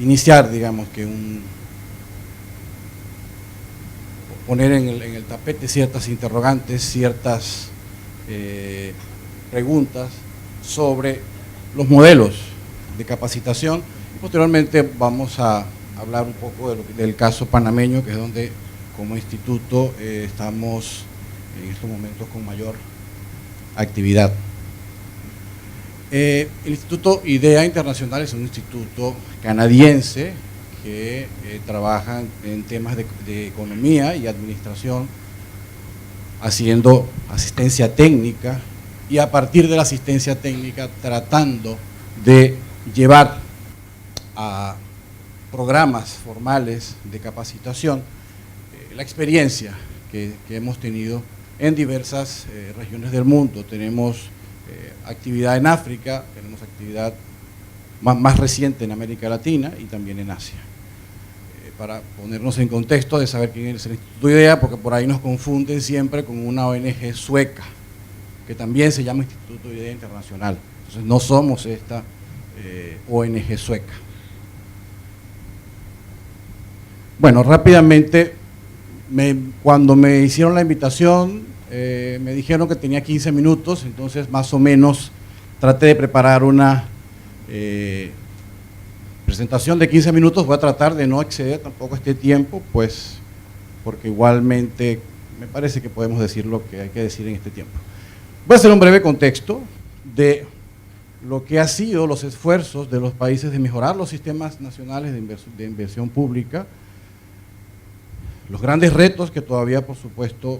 iniciar, digamos, poner en el tapete ciertas interrogantes, ciertas preguntas sobre los modelos de capacitación. Posteriormente vamos a hablar un poco del caso panameño, que es donde como instituto estamos en estos momentos con mayor actividad. El Instituto IDEA Internacional es un instituto canadiense que trabaja en temas de economía y administración, haciendo asistencia técnica y a partir de la asistencia técnica tratando de llevar a programas formales de capacitación la experiencia que hemos tenido en diversas regiones del mundo. Tenemos actividad en África, tenemos actividad más reciente en América Latina y también en Asia. Para ponernos en contexto de saber quién es el Instituto IDEA, porque por ahí nos confunden siempre con una ONG sueca, que también se llama Instituto IDEA Internacional. Entonces no somos esta ONG sueca. Bueno, rápidamente, cuando me hicieron la invitación, me dijeron que tenía 15 minutos, entonces más o menos traté de preparar una presentación de 15 minutos. Voy a tratar de no exceder tampoco este tiempo, pues porque igualmente me parece que podemos decir lo que hay que decir en este tiempo. Voy a hacer un breve contexto de lo que han sido los esfuerzos de los países de mejorar los sistemas nacionales de inversión pública, los grandes retos que todavía, por supuesto,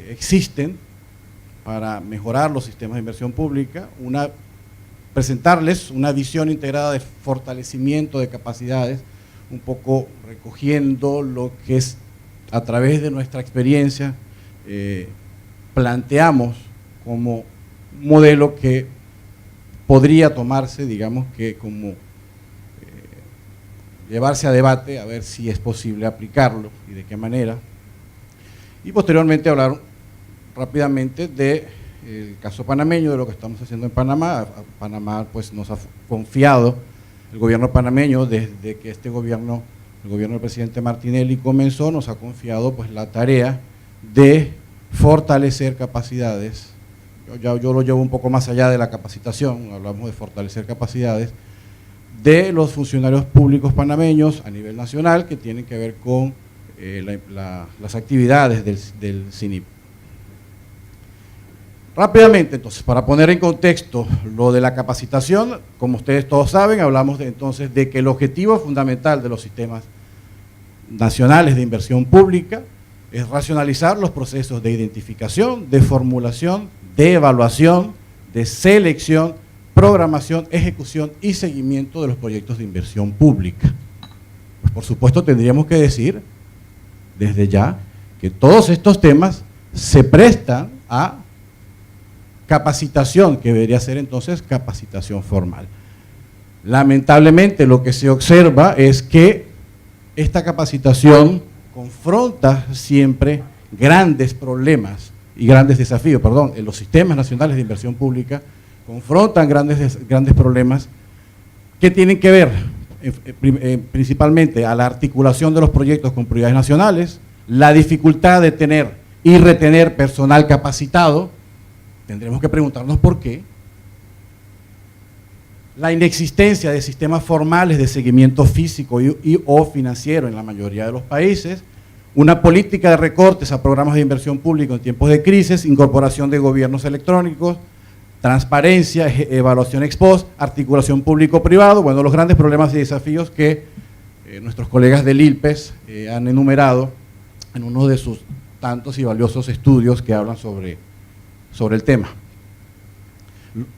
existen para mejorar los sistemas de inversión pública, presentarles una visión integrada de fortalecimiento de capacidades, un poco recogiendo lo que es a través de nuestra experiencia, planteamos como un modelo que podría tomarse, digamos que como llevarse a debate, a ver si es posible aplicarlo y de qué manera. Y posteriormente hablar rápidamente del caso panameño, de lo que estamos haciendo en Panamá. Panamá pues nos ha confiado, el gobierno panameño, desde que este gobierno, el gobierno del presidente Martinelli comenzó, nos ha confiado pues la tarea de fortalecer capacidades. Yo lo llevo un poco más allá de la capacitación, hablamos de fortalecer capacidades de los funcionarios públicos panameños a nivel nacional que tienen que ver con las actividades del CINIP. Rápidamente, entonces, para poner en contexto lo de la capacitación, como ustedes todos saben, hablamos entonces de que el objetivo fundamental de los sistemas nacionales de inversión pública es racionalizar los procesos de identificación, de formulación, de evaluación, de selección, programación, ejecución y seguimiento de los proyectos de inversión pública. Pues por supuesto tendríamos que decir desde ya que todos estos temas se prestan a capacitación, que debería ser entonces capacitación formal. Lamentablemente lo que se observa es que esta capacitación confronta siempre grandes problemas y grandes desafíos, en los sistemas nacionales de inversión pública confrontan grandes problemas que tienen que ver principalmente a la articulación de los proyectos con prioridades nacionales, la dificultad de tener y retener personal capacitado, tendremos que preguntarnos por qué, la inexistencia de sistemas formales de seguimiento físico o financiero en la mayoría de los países, una política de recortes a programas de inversión pública en tiempos de crisis, incorporación de gobiernos electrónicos, transparencia, evaluación ex post, articulación público-privado, bueno, los grandes problemas y desafíos que nuestros colegas del ILPES han enumerado en uno de sus tantos y valiosos estudios que hablan sobre el tema.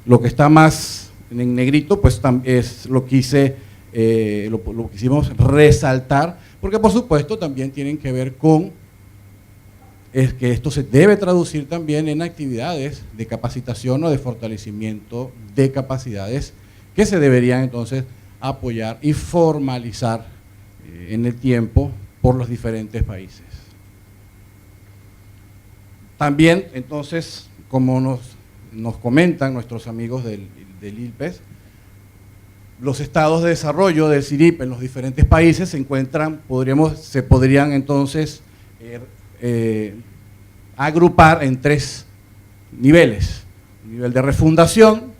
Lo que está más en negrito, pues es lo que lo quisimos resaltar, porque por supuesto también tienen que ver con que esto se debe traducir también en actividades de capacitación o de fortalecimiento de capacidades que se deberían entonces apoyar y formalizar en el tiempo por los diferentes países. También entonces, como nos comentan nuestros amigos del ILPES, los estados de desarrollo del CIRIP en los diferentes países se encuentran, se podrían entonces agrupar en 3 niveles: un nivel de refundación,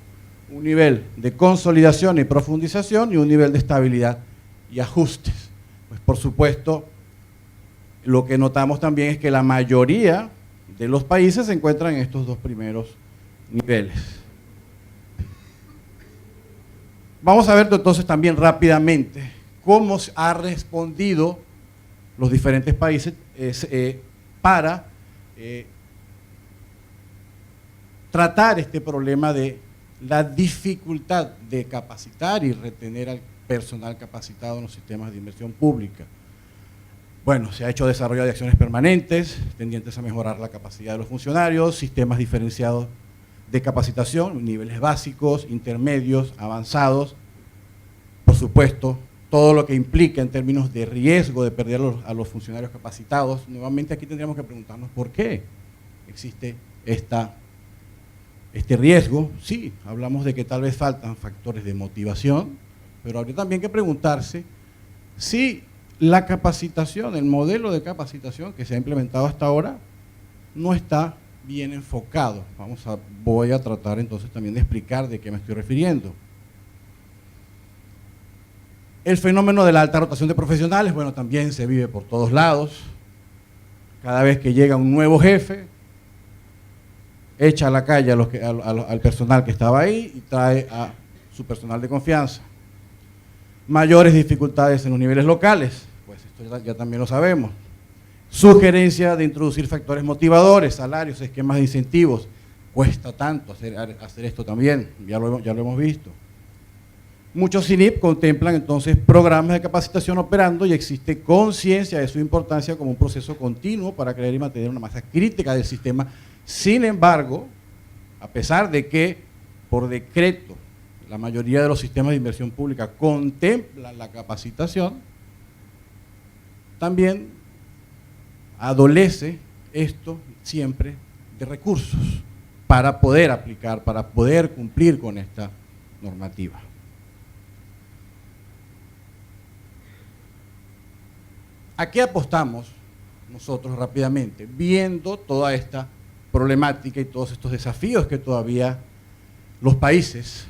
un nivel de consolidación y profundización y un nivel de estabilidad y ajustes. Pues por supuesto, lo que notamos también es que la mayoría de los países se encuentran en estos 2 primeros niveles. Vamos a ver entonces también rápidamente cómo ha respondido los diferentes países para tratar este problema de la dificultad de capacitar y retener al personal capacitado en los sistemas de inversión pública. Bueno, se ha hecho desarrollo de acciones permanentes, tendientes a mejorar la capacidad de los funcionarios, sistemas diferenciados de capacitación, niveles básicos, intermedios, avanzados. Por supuesto, todo lo que implica en términos de riesgo de perder a los funcionarios capacitados. Nuevamente aquí tendríamos que preguntarnos por qué existe este riesgo. Sí, hablamos de que tal vez faltan factores de motivación, pero habría también que preguntarse si la capacitación, el modelo de capacitación que se ha implementado hasta ahora no está bien enfocado. Voy a tratar entonces también de explicar de qué me estoy refiriendo. El fenómeno de la alta rotación de profesionales, bueno, también se vive por todos lados. Cada vez que llega un nuevo jefe, echa a la calle al personal que estaba ahí y trae a su personal de confianza. Mayores dificultades en los niveles locales, pues esto ya también lo sabemos. Sugerencia de introducir factores motivadores, salarios, esquemas de incentivos. Cuesta tanto hacer esto también, ya lo hemos visto. Muchos CINIP contemplan entonces programas de capacitación operando y existe conciencia de su importancia como un proceso continuo para crear y mantener una masa crítica del sistema. Sin embargo, a pesar de que por decreto la mayoría de los sistemas de inversión pública contemplan la capacitación, también adolece esto siempre de recursos para poder aplicar, para poder cumplir con esta normativa. ¿A qué apostamos nosotros rápidamente? Viendo toda esta problemática y todos estos desafíos que todavía los países,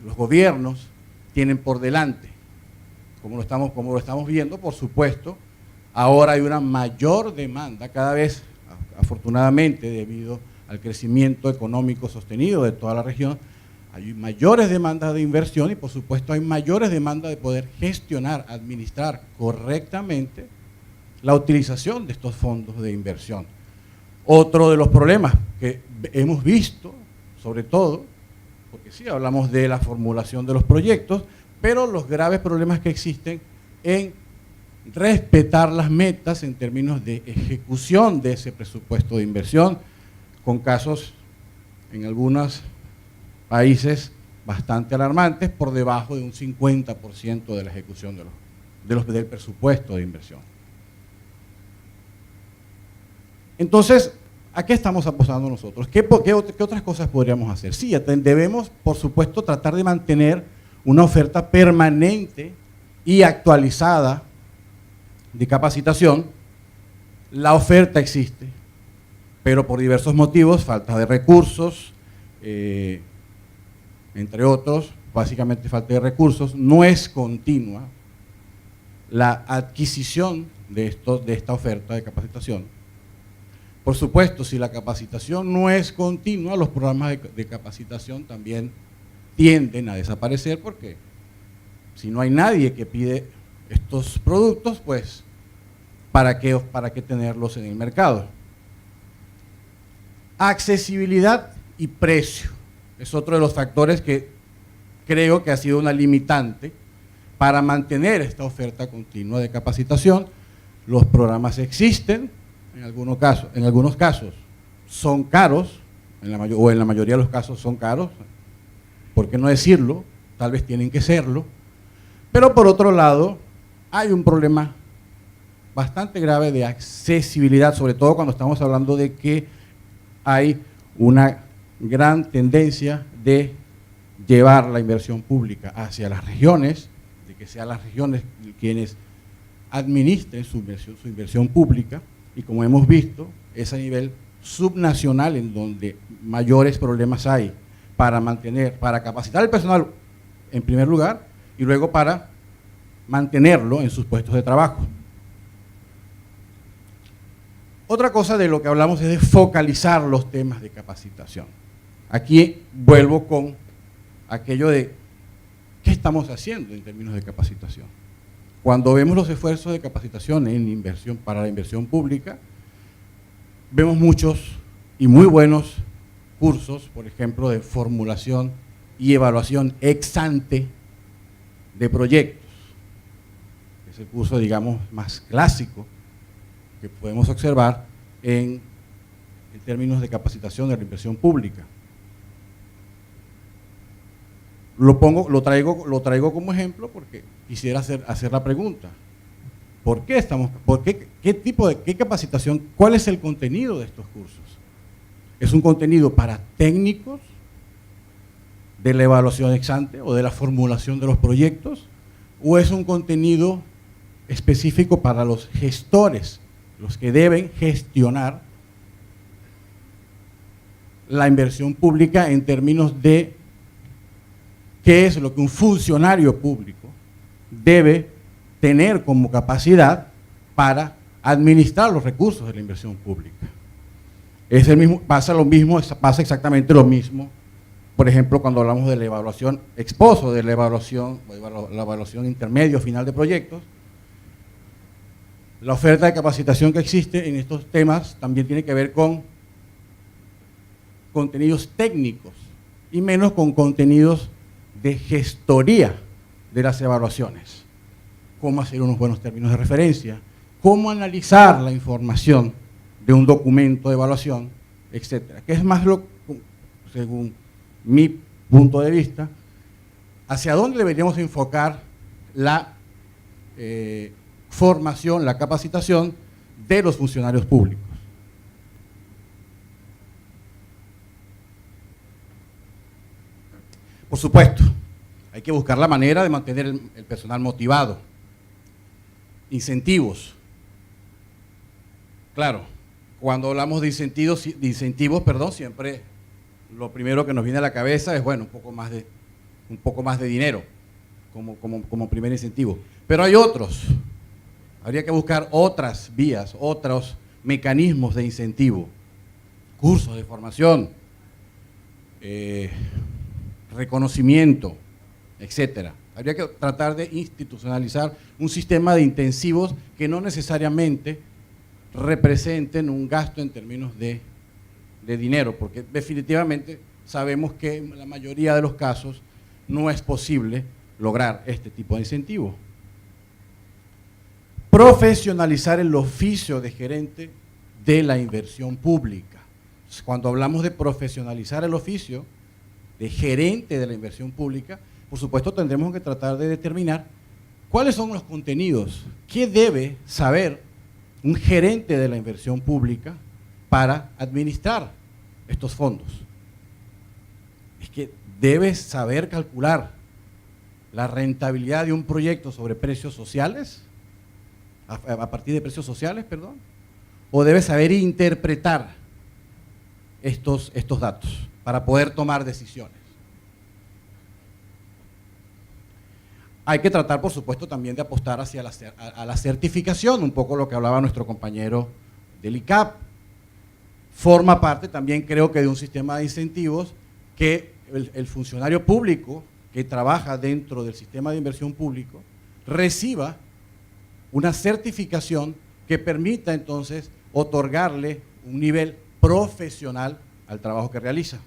los gobiernos tienen por delante. Como lo estamos viendo, por supuesto, ahora hay una mayor demanda, cada vez, afortunadamente, debido al crecimiento económico sostenido de toda la región, hay mayores demandas de inversión y, por supuesto, hay mayores demandas de poder gestionar, administrar correctamente la utilización de estos fondos de inversión. Otro de los problemas que hemos visto, sobre todo, porque sí hablamos de la formulación de los proyectos, pero los graves problemas que existen en respetar las metas en términos de ejecución de ese presupuesto de inversión, con casos en algunos países bastante alarmantes, por debajo de un 50% de la ejecución del presupuesto de inversión. Entonces, ¿a qué estamos apostando nosotros? ¿Qué otras cosas podríamos hacer? Sí, debemos, por supuesto, tratar de mantener una oferta permanente y actualizada de capacitación. La oferta existe, pero por diversos motivos, falta de recursos, entre otros, básicamente falta de recursos, no es continua la adquisición de esta oferta de capacitación. Por supuesto, si la capacitación no es continua, los programas de capacitación también tienden a desaparecer, porque si no hay nadie que pide estos productos, pues ¿para qué tenerlos en el mercado? Accesibilidad y precio es otro de los factores que creo que ha sido una limitante para mantener esta oferta continua de capacitación. Los programas existen, en algunos casos son caros, en la mayoría de los casos son caros, ¿por qué no decirlo? Tal vez tienen que serlo, pero por otro lado hay un problema bastante grave de accesibilidad, sobre todo cuando estamos hablando de que hay una gran tendencia de llevar la inversión pública hacia las regiones, de que sean las regiones quienes administren su inversión pública, y como hemos visto, es a nivel subnacional en donde mayores problemas hay para capacitar el personal en primer lugar y luego para mantenerlo en sus puestos de trabajo. Otra cosa de lo que hablamos es de focalizar los temas de capacitación. Aquí vuelvo con aquello de qué estamos haciendo en términos de capacitación. Cuando vemos los esfuerzos de capacitación para la inversión pública, vemos muchos y muy buenos cursos, por ejemplo, de formulación y evaluación ex ante de proyectos. Es el curso, digamos, más clásico que podemos observar en términos de capacitación de la inversión pública. Lo traigo como ejemplo porque quisiera hacer la pregunta. ¿Qué capacitación, cuál es el contenido de estos cursos? ¿Es un contenido para técnicos de la evaluación ex ante o de la formulación de los proyectos? ¿O es un contenido específico para los gestores, los que deben gestionar la inversión pública en términos de qué es lo que un funcionario público debe tener como capacidad para administrar los recursos de la inversión pública? Pasa exactamente lo mismo, por ejemplo, cuando hablamos de la evaluación ex post o de la evaluación intermedio final de proyectos. La oferta de capacitación que existe en estos temas también tiene que ver con contenidos técnicos y menos con contenidos de gestoría de las evaluaciones. Cómo hacer unos buenos términos de referencia, cómo analizar la información de un documento de evaluación, etcétera. Que es más según mi punto de vista, hacia dónde deberíamos enfocar la formación, la capacitación de los funcionarios públicos. Por supuesto, hay que buscar la manera de mantener el personal motivado. Incentivos. Claro, cuando hablamos de incentivos, siempre lo primero que nos viene a la cabeza es, bueno, un poco más de dinero como primer incentivo. Pero hay otros. Habría que buscar otras vías, otros mecanismos de incentivo. Cursos de formación, reconocimiento, etcétera. Habría que tratar de institucionalizar un sistema de intensivos que no necesariamente representen un gasto en términos de dinero, porque definitivamente sabemos que en la mayoría de los casos no es posible lograr este tipo de incentivo. Profesionalizar el oficio de gerente de la inversión pública. Cuando hablamos de profesionalizar el oficio de gerente de la inversión pública, por supuesto tendremos que tratar de determinar cuáles son los contenidos, qué debe saber un gerente de la inversión pública para administrar estos fondos. Es que debe saber calcular la rentabilidad de un proyecto sobre precios sociales, a partir de precios sociales, perdón, o debe saber interpretar estos datos para poder tomar decisiones. Hay que tratar, por supuesto, también de apostar hacia la certificación, un poco lo que hablaba nuestro compañero del ICAP. Forma parte también, creo que, de un sistema de incentivos que el funcionario público que trabaja dentro del sistema de inversión público reciba una certificación que permita entonces otorgarle un nivel profesional al trabajo que realiza.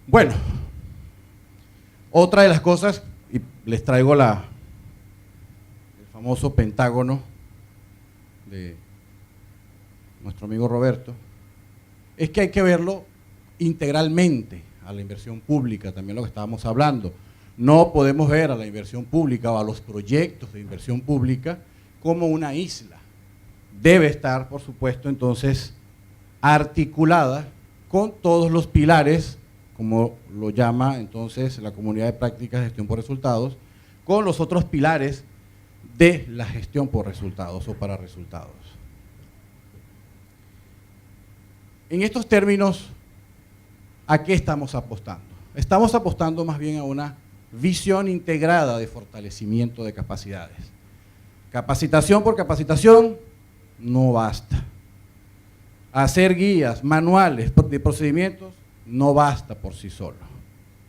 Bueno, otra de las cosas, y les traigo el famoso pentágono de nuestro amigo Roberto, es que hay que verlo integralmente a la inversión pública, también lo que estábamos hablando. No podemos ver a la inversión pública o a los proyectos de inversión pública como una isla. Debe estar, por supuesto, entonces, articulada con todos los pilares como lo llama entonces la comunidad de prácticas de gestión por resultados, con los otros pilares de la gestión por resultados o para resultados. En estos términos, ¿a qué estamos apostando? Estamos apostando más bien a una visión integrada de fortalecimiento de capacidades. Capacitación por capacitación no basta. Hacer guías, manuales de procedimientos no basta por sí solo.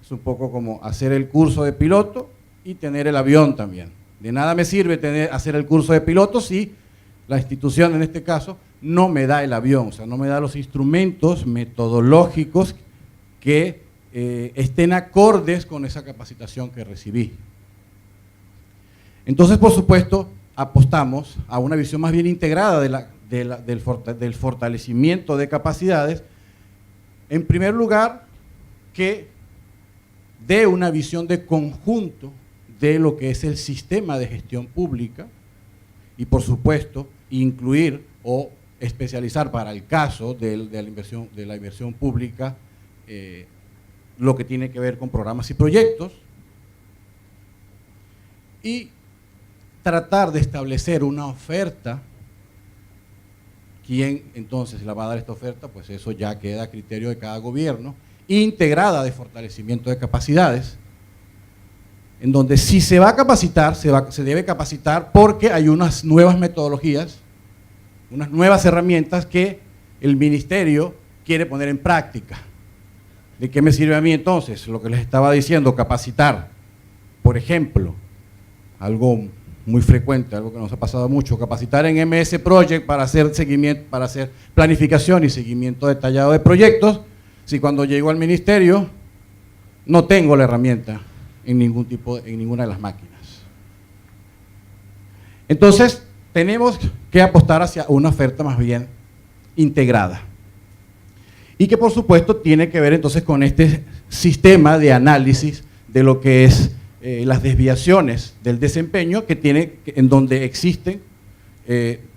Es un poco como hacer el curso de piloto y tener el avión también. De nada me sirve hacer el curso de piloto si la institución, en este caso, no me da el avión, o sea, no me da los instrumentos metodológicos que estén acordes con esa capacitación que recibí. Entonces, por supuesto, apostamos a una visión más bien integrada del fortalecimiento de capacidades. En primer lugar, que dé una visión de conjunto de lo que es el sistema de gestión pública y, por supuesto, incluir o especializar para el caso de la inversión pública lo que tiene que ver con programas y proyectos, y tratar de establecer una oferta. ¿Quién entonces la va a dar esta oferta? Pues eso ya queda a criterio de cada gobierno, integrada de fortalecimiento de capacidades, en donde si se va a capacitar, se debe capacitar porque hay unas nuevas metodologías, unas nuevas herramientas que el ministerio quiere poner en práctica. ¿De qué me sirve a mí entonces? Lo que les estaba diciendo, capacitar. Por ejemplo, algo muy frecuente, algo que nos ha pasado mucho, capacitar en MS Project para hacer seguimiento, para hacer planificación y seguimiento detallado de proyectos, si cuando llego al ministerio no tengo la herramienta en ninguna de las máquinas. Entonces, tenemos que apostar hacia una oferta más bien integrada. Y que por supuesto tiene que ver entonces con este sistema de análisis de lo que es las desviaciones del desempeño en donde existen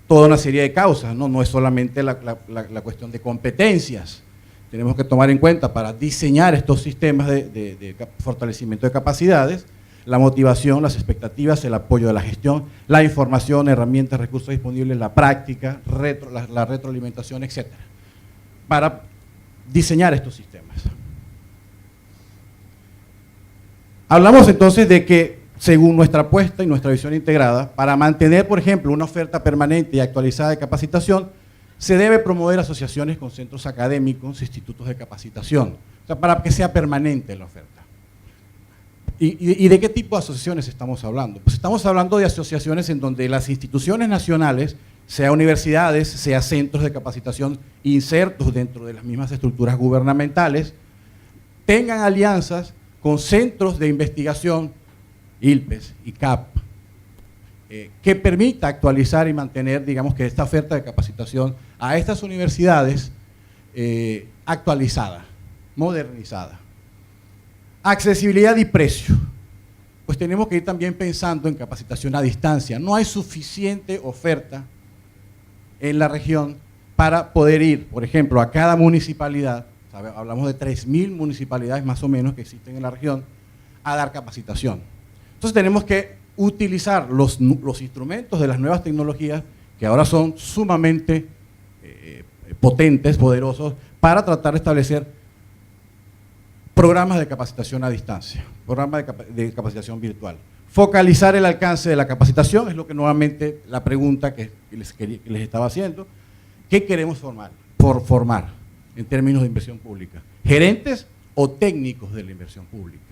toda una serie de causas, ¿no? No es solamente la cuestión de competencias. Tenemos que tomar en cuenta para diseñar estos sistemas de fortalecimiento de capacidades, la motivación, las expectativas, el apoyo de la gestión, la información, herramientas, recursos disponibles, la práctica, la retroalimentación, etc. Para diseñar estos sistemas. Hablamos entonces de que, según nuestra apuesta y nuestra visión integrada, para mantener, por ejemplo, una oferta permanente y actualizada de capacitación, se debe promover asociaciones con centros académicos, institutos de capacitación, o sea, para que sea permanente la oferta. ¿Y de qué tipo de asociaciones estamos hablando? Pues estamos hablando de asociaciones en donde las instituciones nacionales, sea universidades, sea centros de capacitación insertos dentro de las mismas estructuras gubernamentales, tengan alianzas con centros de investigación, ILPES, ICAP, que permita actualizar y mantener, digamos, que esta oferta de capacitación a estas universidades actualizada, modernizada. Accesibilidad y precio. Pues tenemos que ir también pensando en capacitación a distancia. No hay suficiente oferta en la región para poder ir, por ejemplo, a cada municipalidad, ¿sabe? Hablamos de 3.000 municipalidades más o menos que existen en la región, a dar capacitación. Entonces tenemos que utilizar los instrumentos de las nuevas tecnologías, que ahora son sumamente potentes, poderosos, para tratar de establecer programas de capacitación a distancia, programas de capacitación virtual. Focalizar el alcance de la capacitación es lo que nuevamente la pregunta que les estaba haciendo. ¿Qué queremos formar en términos de inversión pública? ¿Gerentes o técnicos de la inversión pública?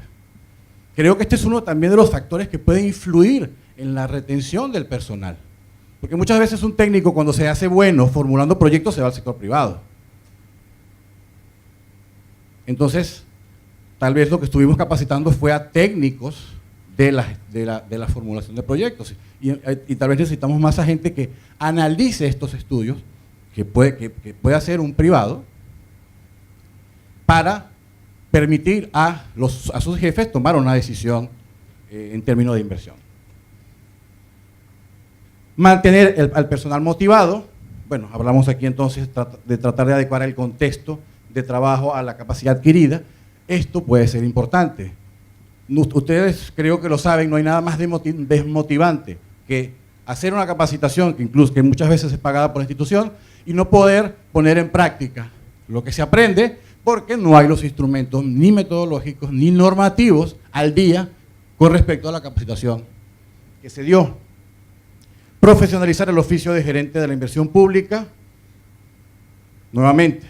Creo que este es uno también de los factores que pueden influir en la retención del personal. Porque muchas veces un técnico, cuando se hace bueno formulando proyectos, se va al sector privado. Entonces, tal vez lo que estuvimos capacitando fue a técnicos de la formulación de proyectos. Y tal vez necesitamos más a gente que analice estos estudios, que puede hacer un privado, para permitir a sus jefes tomar una decisión en términos de inversión. Mantener al personal motivado. Bueno, hablamos aquí entonces de tratar de adecuar el contexto de trabajo a la capacidad adquirida. esto puede ser importante. Ustedes creo que lo saben, no hay nada más desmotivante que hacer una capacitación que incluso que muchas veces es pagada por la institución y no poder poner en práctica lo que se aprende porque no hay los instrumentos ni metodológicos ni normativos al día con respecto a la capacitación que se dio. Profesionalizar el oficio de gerente de la inversión pública. Nuevamente,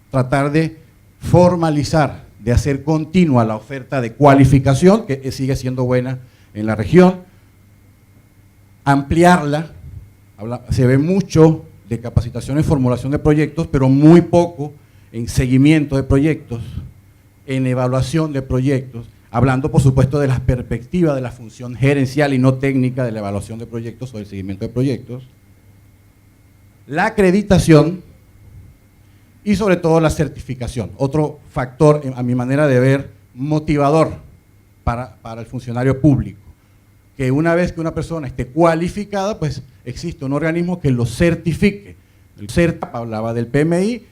tratar de formalizar, de hacer continua la oferta de cualificación, que sigue siendo buena en la región, ampliarla, se ve mucho de capacitación en formulación de proyectos, pero muy poco en seguimiento de proyectos, en evaluación de proyectos, hablando por supuesto de las perspectivas de la función gerencial y no técnica de la evaluación de proyectos o del seguimiento de proyectos, la acreditación, y sobre todo la certificación, otro factor, a mi manera de ver, motivador para el funcionario público, que una vez que una persona esté cualificada, pues existe un organismo que lo certifique. El CERTA hablaba del PMI,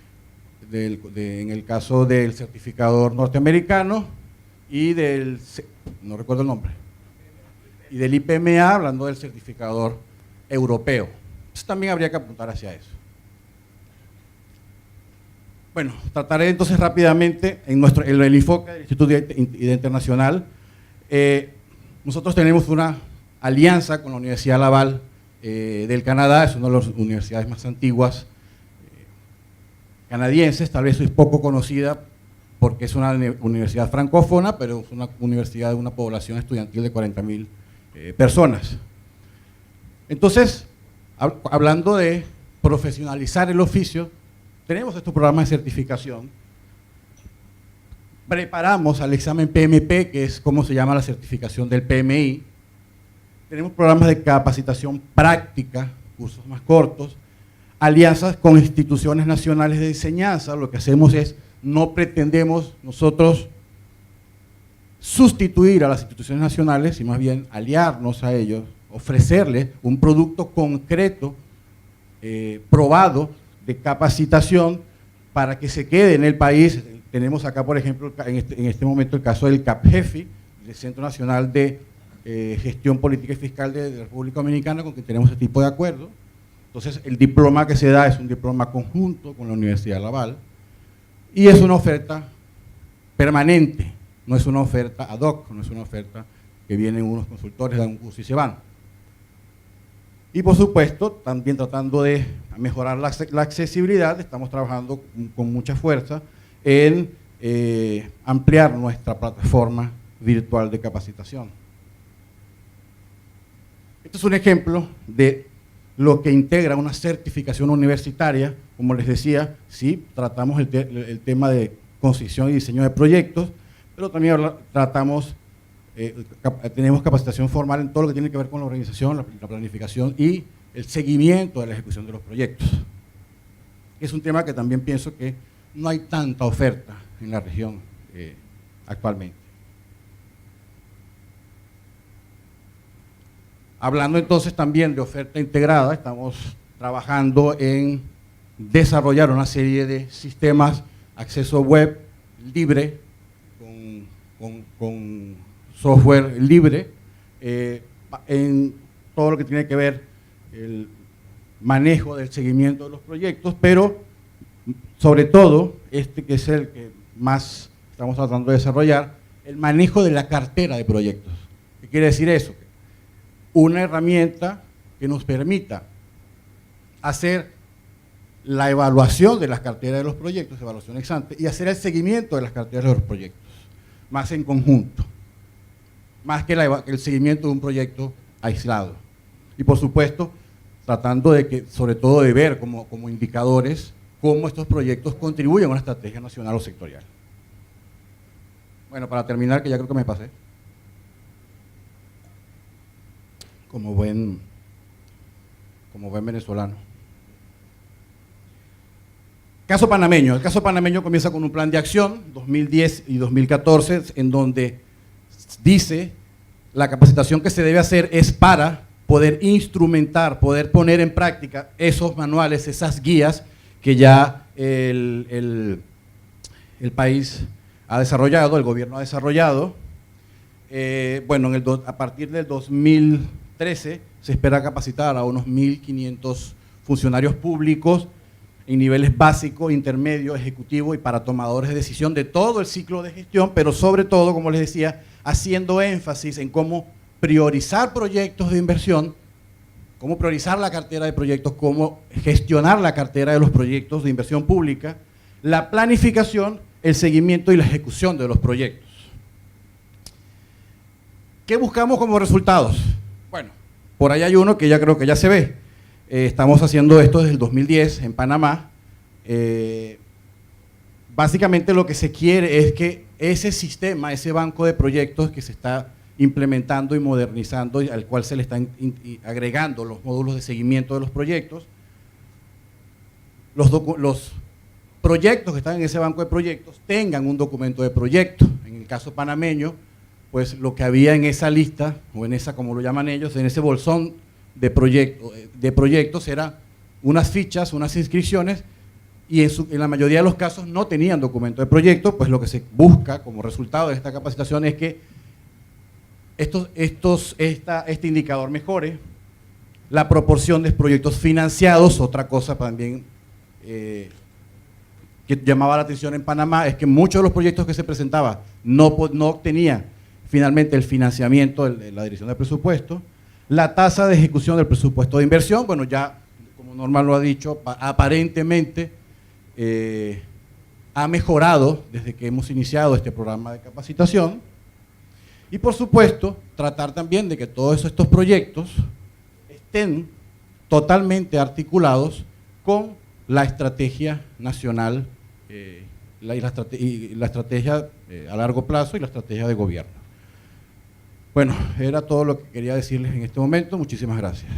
en el caso del certificador norteamericano, y del, no recuerdo el nombre, y del IPMA, hablando del certificador europeo. Entonces también habría que apuntar hacia eso. Bueno, trataré entonces rápidamente en el enfoque del Instituto de Identidad Internacional. Nosotros tenemos una alianza con la Universidad Laval del Canadá, es una de las universidades más antiguas canadienses, tal vez es poco conocida porque es una universidad francófona, pero es una universidad de una población estudiantil de 40.000 personas. Entonces, hablando de profesionalizar el oficio, tenemos estos programas de certificación, preparamos al examen PMP, que es como se llama la certificación del PMI, tenemos programas de capacitación práctica, cursos más cortos, alianzas con instituciones nacionales de enseñanza. Lo que hacemos es, no pretendemos nosotros sustituir a las instituciones nacionales, sino más bien aliarnos a ellos, ofrecerles un producto concreto, probado, de capacitación para que se quede en el país. Tenemos acá, por ejemplo, en este momento el caso del CAPGEFI, del Centro Nacional de Gestión Política y Fiscal de la República Dominicana, con quien tenemos este tipo de acuerdo. Entonces, el diploma que se da es un diploma conjunto con la Universidad Laval y es una oferta permanente, no es una oferta ad hoc, no es una oferta que vienen unos consultores, dan un curso y se van. Y por supuesto, también tratando de mejorar la accesibilidad, estamos trabajando con mucha fuerza en ampliar nuestra plataforma virtual de capacitación. Este es un ejemplo de lo que integra una certificación universitaria. Como les decía, sí, tratamos el tema de concepción y diseño de proyectos, pero también tratamos, tenemos capacitación formal en todo lo que tiene que ver con la organización, la planificación y el seguimiento de la ejecución de los proyectos. Es un tema que también pienso que no hay tanta oferta en la región actualmente. Hablando entonces también de oferta integrada, estamos trabajando en desarrollar una serie de sistemas, acceso web libre, con software libre, en todo lo que tiene que ver el manejo del seguimiento de los proyectos, pero sobre todo, que es el que más estamos tratando de desarrollar, el manejo de la cartera de proyectos. ¿Qué quiere decir eso? Una herramienta que nos permita hacer la evaluación de las carteras de los proyectos, evaluación ex ante, y hacer el seguimiento de las carteras de los proyectos, más en conjunto, más que el seguimiento de un proyecto aislado. Y por supuesto, tratando de que, sobre todo de ver como indicadores, cómo estos proyectos contribuyen a una estrategia nacional o sectorial. Bueno, para terminar, que ya creo que me pasé. Como buen venezolano. Caso panameño. El caso panameño comienza con un plan de acción, 2010 y 2014, en donde dice la capacitación que se debe hacer es para poder instrumentar, poder poner en práctica esos manuales, esas guías que ya el país el gobierno ha desarrollado. Bueno, a partir del 2013 se espera capacitar a unos 1.500 funcionarios públicos en niveles básico, intermedio, ejecutivo y para tomadores de decisión de todo el ciclo de gestión, pero sobre todo, como les decía, haciendo énfasis en cómo priorizar proyectos de inversión, cómo priorizar la cartera de proyectos, cómo gestionar la cartera de los proyectos de inversión pública, la planificación, el seguimiento y la ejecución de los proyectos. ¿Qué buscamos como resultados? Bueno, por ahí hay uno que ya creo que ya se ve. Estamos haciendo esto desde el 2010 en Panamá. Básicamente lo que se quiere es que ese sistema, ese banco de proyectos que se está implementando y modernizando y al cual se le están agregando los módulos de seguimiento de los proyectos, los proyectos que están en ese banco de proyectos tengan un documento de proyecto. En el caso panameño, pues lo que había en esa lista, o en esa, como lo llaman ellos, en ese bolsón de proyectos, eran unas fichas, unas inscripciones, y en la mayoría de los casos no tenían documento de proyecto. Pues lo que se busca como resultado de esta capacitación es que este indicador mejore, la proporción de proyectos financiados. Otra cosa también que llamaba la atención en Panamá es que muchos de los proyectos que se presentaban no obtenían finalmente el financiamiento de la Dirección de Presupuesto. La tasa de ejecución del presupuesto de inversión, bueno, ya como Norma lo ha dicho, aparentemente ha mejorado desde que hemos iniciado este programa de capacitación. Y por supuesto, tratar también de que todos estos proyectos estén totalmente articulados con la estrategia nacional, la estrategia a largo plazo y la estrategia de gobierno. Bueno, era todo lo que quería decirles en este momento. Muchísimas gracias.